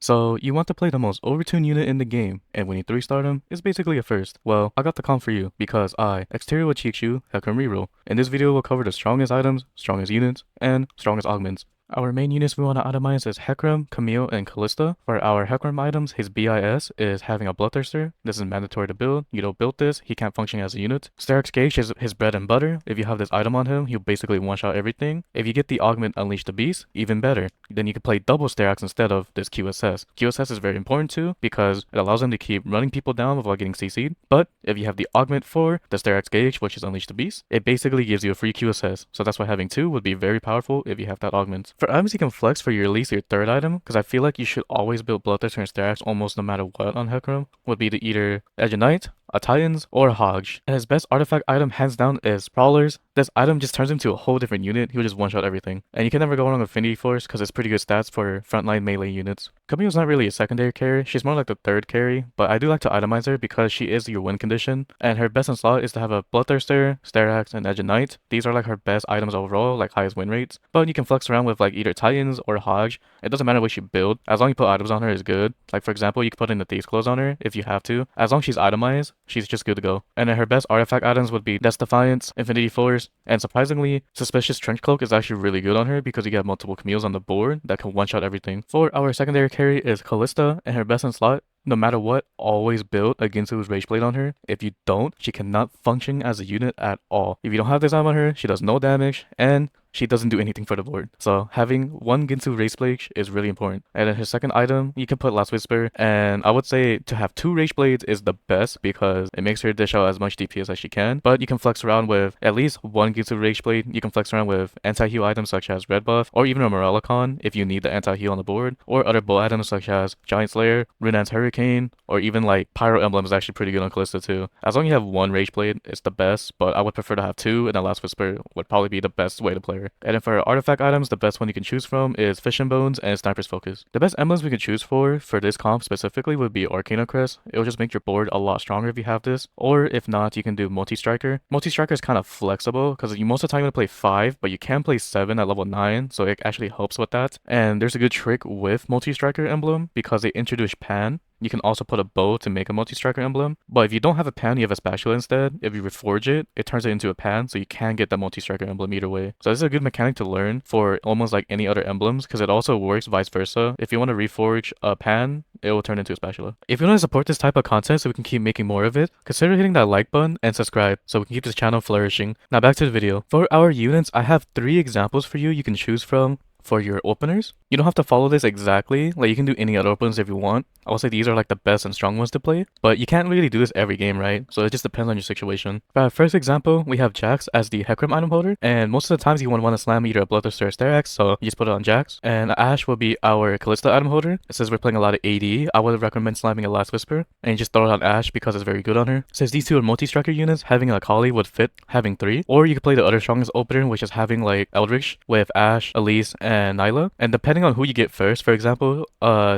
So you want to play the most overtuned unit in the game, and when you 3-star them, it's basically a first. Well, I got the comp for you, because I, Exterior will cheat you, Hecarim Reroll. In this video, we'll cover the strongest items, strongest units, and strongest augments. Our main units we want to itemize is Hecarim, Camille, and Callista. For our Hecarim items, his BIS is having a Bloodthirster. This is mandatory to build. You don't build this, he can't function as a unit. Sterak's Gauge is his bread and butter. If you have this item on him, he'll basically one-shot everything. If you get the augment Unleash the Beast, even better. Then you can play double Sterak's instead of this QSS. QSS is very important too, because it allows him to keep running people down without getting CC'd. But if you have the augment for the Sterak's Gauge, which is Unleash the Beast, it basically gives you a free QSS. So that's why having two would be very powerful if you have that augment. For items you can flex for at least your third item, because I feel like you should always build Bloodthirster and Sterak's almost no matter what on Hecarim, would be to either Edge of Night, a Titans, or a Hogg. And his best artifact item hands down is Prowlers. This item just turns him to a whole different unit. He'll just one-shot everything. And you can never go wrong with Affinity Force because it's pretty good stats for frontline melee units. Camille's not really a secondary carry, she's more like the third carry, but I do like to itemize her because she is your win condition. And her best in slot is to have a Bloodthirster, Sterak's, and Edge of Night. These are like her best items overall, like highest win rates. But you can flex around with like either Titans or Hogg. It doesn't matter what you build, as long as you put items on her is good. Like for example, you can put in the Thieves Clothes on her if you have to. As long as she's itemized, she's just good to go. And then her best artifact items would be Death's Defiance, Infinity Force, and surprisingly, Suspicious Trench Cloak is actually really good on her because you get multiple Camille's on the board that can one-shot everything. For our secondary carry is Callista, and her best in slot, no matter what, always build a Ginsu's Rageblade on her. If you don't, she cannot function as a unit at all. If you don't have this item on her, she does no damage, and she doesn't do anything for the board. So having one Ginsu Rageblade is really important. And then his second item, you can put Last Whisper. And I would say to have two Rageblades is the best because it makes her dish out as much DPS as she can. But you can flex around with at least one Ginsu Rageblade. You can flex around with anti-heal items such as Red Buff or even a Morellicon if you need the anti-heal on the board. Or other bow items such as Giant Slayer, Runan's Hurricane, or even like Pyro Emblem is actually pretty good on Callista too. As long as you have one Rageblade, it's the best. But I would prefer to have two, and then Last Whisper would probably be the best way to play her. And then for artifact items, the best one you can choose from is Fish and Bones and Sniper's Focus. The best emblems we can choose for this comp specifically would be Arcana Crest. It'll just make your board a lot stronger if you have this. Or if not, you can do Multi-Striker. Multi-Striker is kind of flexible because you most of the time you want to play 5, but you can play 7 at level 9, so it actually helps with that. And there's a good trick with Multi-Striker emblem because they introduce Pan. You can also put a bow to make a multi-striker emblem. But if you don't have a pan, you have a spatula instead. If you reforge it, it turns it into a pan, so you can get that multi-striker emblem either way. So this is a good mechanic to learn for almost like any other emblems, because it also works vice versa. If you want to reforge a pan, it will turn into a spatula. If you want to support this type of content so we can keep making more of it, consider hitting that like button and subscribe so we can keep this channel flourishing. Now back to the video. For our units, I have 3 examples for you can choose from. For your openers, you don't have to follow this exactly, like you can do any other openers if you want. I would say these are like the best and strong ones to play, but you can't really do this every game, right? So it just depends on your situation. For our first example, we have Jax as the Hecarim item holder, and most of the times you want to slam either a Bloodthirster or Sterak's, so you just put it on Jax. And Ashe will be our Callista item holder. Since we're playing a lot of AD, I would recommend slamming a Last Whisper, and you just throw it on Ashe because it's very good on her. Since these two are multi-striker units, having a Kali would fit having 3, or you could play the other strongest opener, which is having like Eldritch with Ashe, Elise, and Nyla. And depending on who you get first, for example,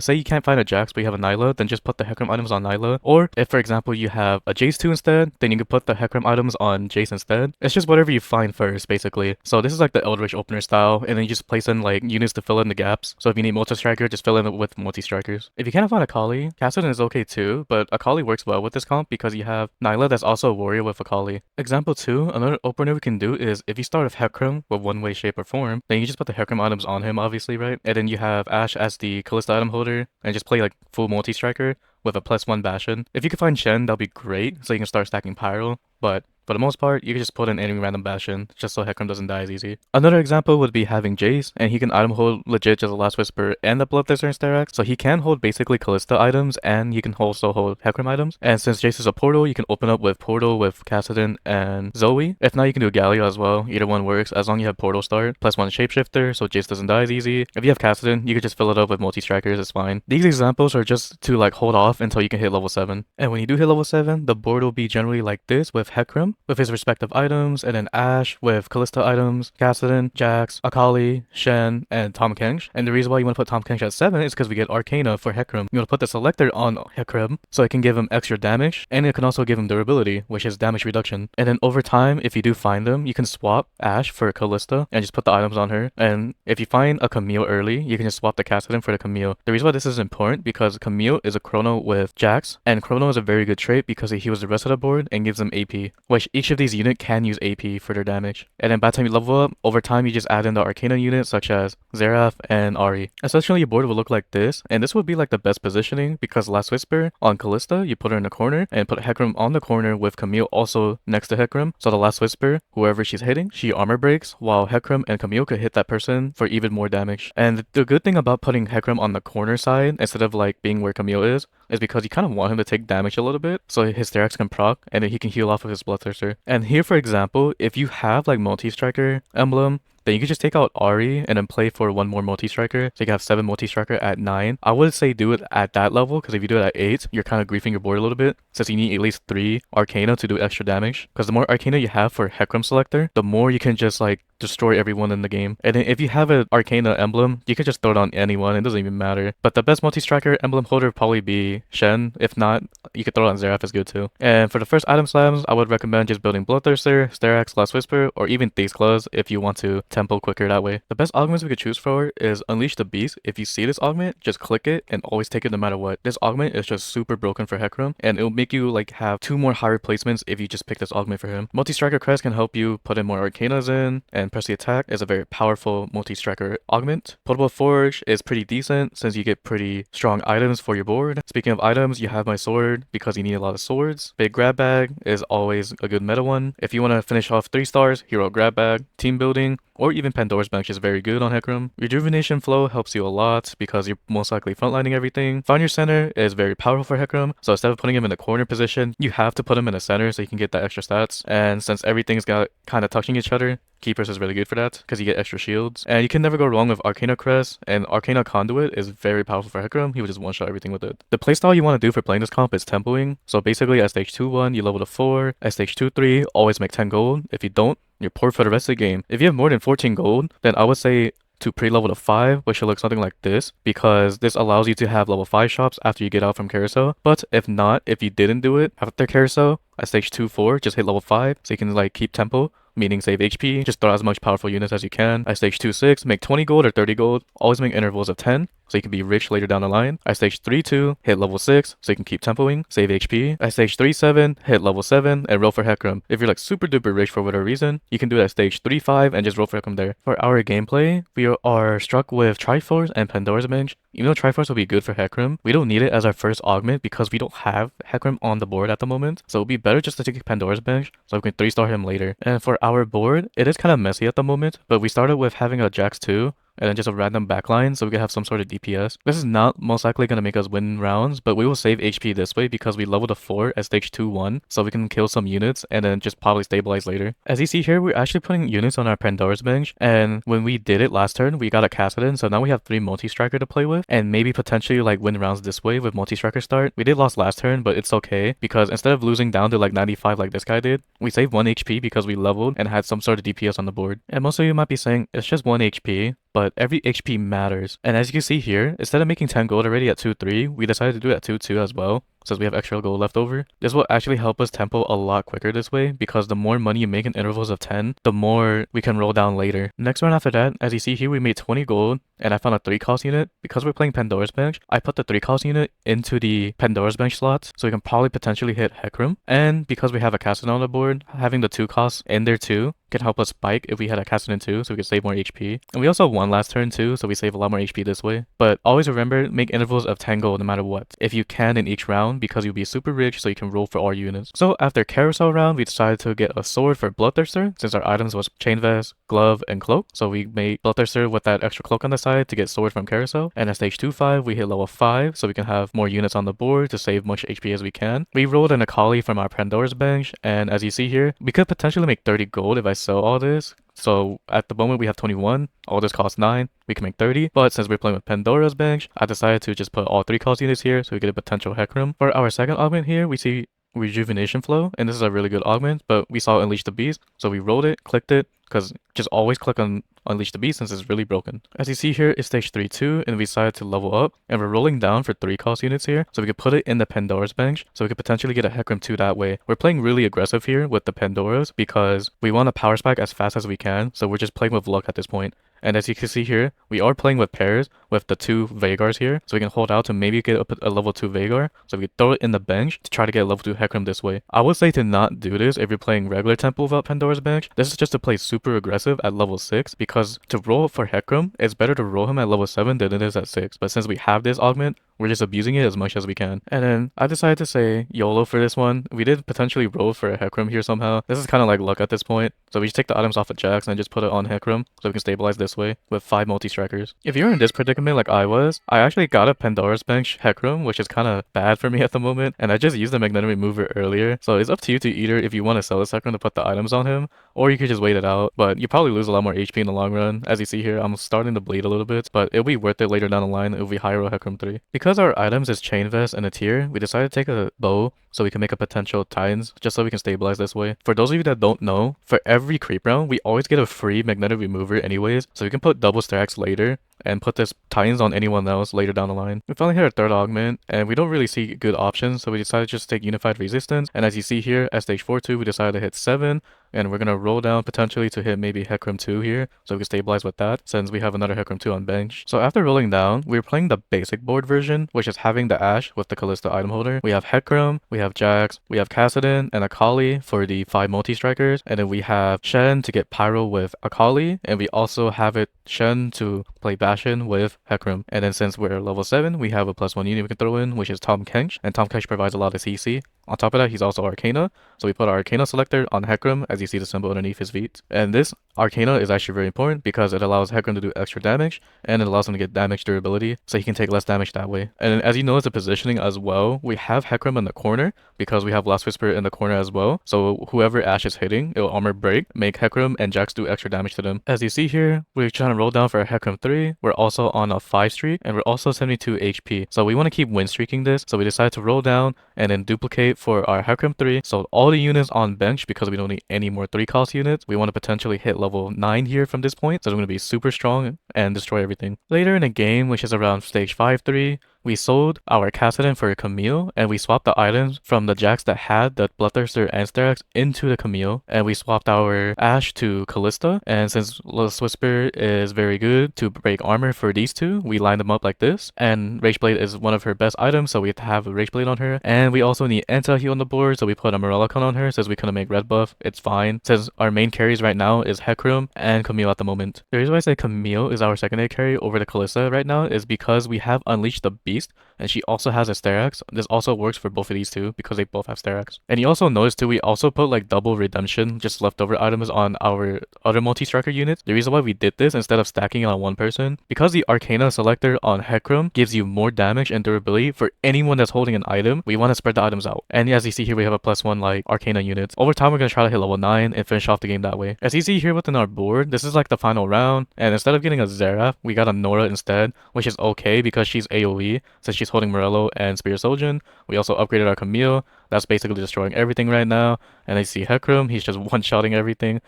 say you can't find a Jax but you have a Nyla, then just put the Hecarim items on Nyla. Or if, for example, you have a Jace 2 instead, then you can put the Hecarim items on Jace instead. It's just whatever you find first, basically. So this is like the Eldritch opener style, and then you just place in like units to fill in the gaps. So if you need multi-striker, just fill in it with multi-strikers. If you can't find a Kali, Kassadin is okay too, but a Kali works well with this comp because you have Nyla that's also a warrior with a Kali. Example 2, another opener we can do is if you start with Hecarim with one way, shape, or form, then you just put the Hecarim items on him, obviously, right? And then you have Ashe as the Callista item holder and just play like full multi-striker with a +1 Bastion. If you can find Shen, that'll be great, so you can start stacking Pyro, but for the most part, you can just put in any random Bastion, just so Hecarim doesn't die as easy. Another example would be having Jace, and he can item hold legit just a Last Whisper and the Bloodthirster and Sterak's, so he can hold basically Callista items, and he can also hold Hecarim items. And since Jace is a portal, you can open up with Portal with Kassadin and Zoe. If not, you can do Galio as well, either one works, as long as you have Portal start, +1 Shapeshifter, so Jace doesn't die as easy. If you have Kassadin, you can just fill it up with multi-strikers, it's fine. These examples are just to like hold off until you can hit level 7. And when you do hit level 7, the board will be generally like this with Hecarim, with his respective items, and then Ashe with Callista items, Kassadin, Jax, Akali, Shen, and Tahm Kench. And the reason why you want to put Tahm Kench at 7 is because we get Arcana for Hecarim. You want to put the Selector on Hecarim so it can give him extra damage, and it can also give him durability, which is damage reduction. And then over time, if you do find them, you can swap Ashe for Callista and just put the items on her. And if you find a Camille early, you can just swap the Kassadin for the Camille. The reason why this is important because Camille is a Chrono with Jax, and Chrono is a very good trait because it heals the rest of the board and gives them AP, which each of these units can use AP for their damage. And then by the time you level up, over time you just add in the Arcana units such as Xerath and Ahri. Essentially your board will look like this, and this would be like the best positioning because Last Whisper on Callista, you put her in the corner and put Hecarim on the corner with Camille also next to Hecarim. So the Last Whisper, whoever she's hitting, she armor breaks, while Hecarim and Camille could hit that person for even more damage. And the good thing about putting Hecarim on the corner side instead of like being where Camille is because you kind of want him to take damage a little bit so his Therax can proc and then he can heal off of his Bloodthirster. And here for example, if you have like multi-striker emblem, then you can just take out Ahri and then play for one more multi-striker. So you can have 7 multi-striker at 9. I would say do it at that level because if you do it at 8, you're kind of griefing your board a little bit since you need at least 3 Arcana to do extra damage. Because the more Arcana you have for Hecarim Selector, the more you can just like destroy everyone in the game. And then if you have an Arcana emblem, you can just throw it on anyone. It doesn't even matter. But the best multi-striker emblem holder would probably be Shen. If not, you could throw it on Xerath, is good too. And for the first item slams, I would recommend just building Bloodthirster, Therax, Last Whisper, or even Thieves Claws if you want to tempo quicker that way. The best augments we could choose for is Unleash the Beast. If you see this augment, just click it and always take it no matter what. This augment is just super broken for Hecarim, and it'll make you like have 2 more high replacements if you just pick this augment for him. Multi-Striker Crest can help you put in more Arcanas in, and Press the Attack is a very powerful multi-striker augment. Potable Forge is pretty decent since you get pretty strong items for your board. Speaking of items, you have my sword because you need a lot of swords. Big Grab Bag is always a good meta one. If you want to finish off 3 stars, Hero Grab Bag. Team Building, or even Pandora's Bench is very good on Hecarim. Rejuvenation Flow helps you a lot because you're most likely frontlining everything. Find Your Center is very powerful for Hecarim, so instead of putting him in the corner position, you have to put him in the center so you can get that extra stats. And since everything's got kind of touching each other, Keepers is really good for that because you get extra shields. And you can never go wrong with Arcana Crest, and Arcana Conduit is very powerful for Hecarim. He would just one-shot everything with it. The playstyle you want to do for playing this comp is tempoing. So basically at stage 2-1, you level to 4. At stage 2-3, always make 10 gold. If you don't, you're poor for the rest of the game. If you have more than 14 gold, then I would say to pre-level to 5, which should look something like this, because this allows you to have level 5 shops after you get out from Carousel. But if not, if you didn't do it after Carousel, at stage 2-4, just hit level 5 so you can like keep tempo, meaning save HP, just throw out as much powerful units as you can. At stage 2-6, make 20 gold or 30 gold, always make intervals of 10, so you can be rich later down the line. At stage 3-2, hit level 6, so you can keep tempoing, save HP. At stage 3-7, hit level 7, and roll for Hecarim. If you're like super duper rich for whatever reason, you can do it at stage 3-5 and just roll for Hecarim there. For our gameplay, we are struck with Triforce and Pandora's Bench. Even though Triforce will be good for Hecarim, we don't need it as our first augment because we don't have Hecarim on the board at the moment, so it would be better just to take Pandora's Bench so we can 3-star him later. And for our board, it is kind of messy at the moment, but we started with having a Jax 2, and then just a random backline so we can have some sort of DPS. This is not most likely going to make us win rounds, but we will save HP this way because we leveled to 4 at stage 2-1, so we can kill some units and then just probably stabilize later. As you see here, we're actually putting units on our Pandora's Bench, and when we did it last turn, we got a Kassadin, so now we have 3 multi-striker to play with, and maybe potentially like win rounds this way with multi-striker start. We did lose last turn, but it's okay because instead of losing down to like 95 like this guy did, we saved 1 HP because we leveled and had some sort of DPS on the board. And most of you might be saying, it's just 1 HP, but every HP matters. And as you can see here, instead of making 10 gold already at 2-3, we decided to do it at 2-2 as well, since we have extra gold left over. This will actually help us tempo a lot quicker this way, because the more money you make in intervals of 10, the more we can roll down later. Next round after that, as you see here, we made 20 gold, and I found a 3-cost unit. Because we're playing Pandora's Bench, I put the 3-cost unit into the Pandora's Bench slot, so we can probably potentially hit Hecarim. And because we have a Kassadin on the board, having the 2 costs in there too can help us spike if we had a Kassadin too, so we can save more HP. And we also won last turn too, so we save a lot more HP this way. But always remember, make intervals of 10 gold no matter what, if you can in each round, because you'll be super rich so you can roll for all units. So after Carousel round, we decided to get a sword for Bloodthirster, since our items was Chain Vest, Glove, and Cloak. So we made Bloodthirster with that extra cloak on the side to get sword from Carousel. And at stage 2-5, we hit level 5, so we can have more units on the board to save much HP as we can. We rolled an Akali from our Pandora's Bench, and as you see here, we could potentially make 30 gold if I sell all this. So at the moment we have 21, all this costs 9, we can make 30, but since we're playing with Pandora's Bench, I decided to just put all 3 cost units here so we get a potential Hecarim. For our second augment here, we see Rejuvenation Flow, and this is a really good augment, but we saw Unleash the Beast, so we rolled it, clicked it, because just always click on Unleash the Beast since it's really broken. As you see here, it's stage 3-2, and we decided to level up, and we're rolling down for 3 cost units here, so we could put it in the Pandora's bench, so we could potentially get a Hecarim 2 that way. We're playing really aggressive here with the Pandoras, because we want a power spike as fast as we can, so we're just playing with luck at this point. And as you can see here, we are playing with pairs with the 2 Vhaegars here, so we can hold out to maybe get a level 2 Vhaegar, so we can throw it in the bench to try to get a level 2 Hecarim this way. I would say to not do this if you're playing regular tempo without Pandora's bench. This is just to play super aggressive at level 6, because to roll for Hecarim, it's better to roll him at level 7 than it is at 6, but since we have this augment, we're just abusing it as much as we can. And then I decided to say YOLO for this one. We did potentially roll for a Hecarim here somehow. This is kind of like luck at this point. So we just take the items off of Jax and just put it on Hecarim so we can stabilize this way with 5 multi-strikers. If you're in this predicament like I was, I actually got a Pandora's bench Hecarim, which is kind of bad for me at the moment. And I just used the Magnetic Remover earlier. So it's up to you to either if you want to sell this Hecarim to put the items on him, or you could just wait it out. But you probably lose a lot more HP in the long run. As you see here, I'm starting to bleed a little bit, but it'll be worth it later down the line if we high roll Hecarim 3. Because our items is Chain Vest and a tier, we decided to take a bow so we can make a potential Titans, just so we can stabilize this way. For those of you that don't know, for every creep round, we always get a free Magnetic Remover anyways, so we can put double stacks later and put this Titans on anyone else later down the line. We finally hit our 3rd augment, and we don't really see good options, so we decided to just take Unified Resistance, and as you see here, at stage 4-2, we decided to hit 7, and we're gonna roll down potentially to hit maybe Hecarim 2 here, so we can stabilize with that, since we have another Hecarim 2 on bench. So after rolling down, we were playing the basic board version, which is having the Ashe with the Callista item holder. We have Hecarim, we have Jax, we have Kassadin and Akali for the 5 multi-strikers, and then we have Shen to get Pyro with Akali, and we also have it Shen to play Bastion with Hecarim. And then since we're level 7, we have a +1 unit we can throw in, which is Tahm Kench, and Tahm Kench provides a lot of CC. On top of that, he's also Arcana, so we put our Arcana selector on Hecarim, as you see the symbol underneath his feet. And this Arcana is actually very important because it allows Hecarim to do extra damage, and it allows him to get damage durability, so he can take less damage that way. And as you notice the positioning as well, we have Hecarim in the corner, because we have Last Whisper in the corner as well, so whoever Ashe is hitting, it'll armor break, make Hecarim and Jax do extra damage to them. As you see here, we're trying to roll down for a Hecarim 3, we're also on a 5 streak, and we're also 72 HP, so we want to keep win streaking this, so we decided to roll down and then duplicate for our Hecarim 3, so all the units on bench, because we don't need any more 3 cost units, we want to potentially hit level 9 here from this point, so we're going to be super strong and destroy everything. Later in the game, which is around stage 5-3, we sold our Kassadin for a Camille, and we swapped the items from the Jax that had the Bloodthirster and Styrax into the Camille, and we swapped our Ashe to Callista, and since Last Whisper is very good to break armor for these two, we lined them up like this, and Rageblade is one of her best items, so we have to have a Rageblade on her, and we also need anti-heal on the board, so we put a Morellicon on her, since we couldn't make red buff, it's fine, since our main carries right now is Hecarim and Camille at the moment. The reason why I say Camille is our secondary carry over the Callista right now is because we have Unleashed the Beast, and she also has a Styrax. This also works for both of these two because they both have Styrax. And you also notice too, we also put like double redemption, just leftover items on our other multi-striker units. The reason why we did this instead of stacking it on one person, because the Arcana selector on Hecarim gives you more damage and durability for anyone that's holding an item, we want to spread the items out. And as you see here, we have a +1 like Arcana units. Over time, we're going to try to hit level 9 and finish off the game that way. As you see here within our board, this is like the final round, and instead of getting a Xerath, we got a Nora instead, which is okay because she's AoE, since she's holding Morello and Spear Soldier. We also upgraded our Camille. That's basically destroying everything right now. And I see Hecarim, he's just one-shotting everything.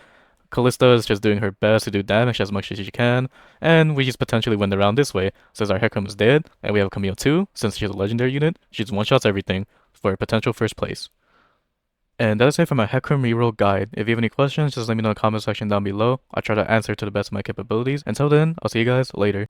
Callista is just doing her best to do damage as much as she can, and we just potentially win the round this way, since our Hecarim is dead, and we have Camille too, since she's a legendary unit, she just one-shots everything for a potential first place. And that's it for my Hecarim Reroll guide. If you have any questions, just let me know in the comment section down below. I'll try to answer to the best of my capabilities. Until then, I'll see you guys later.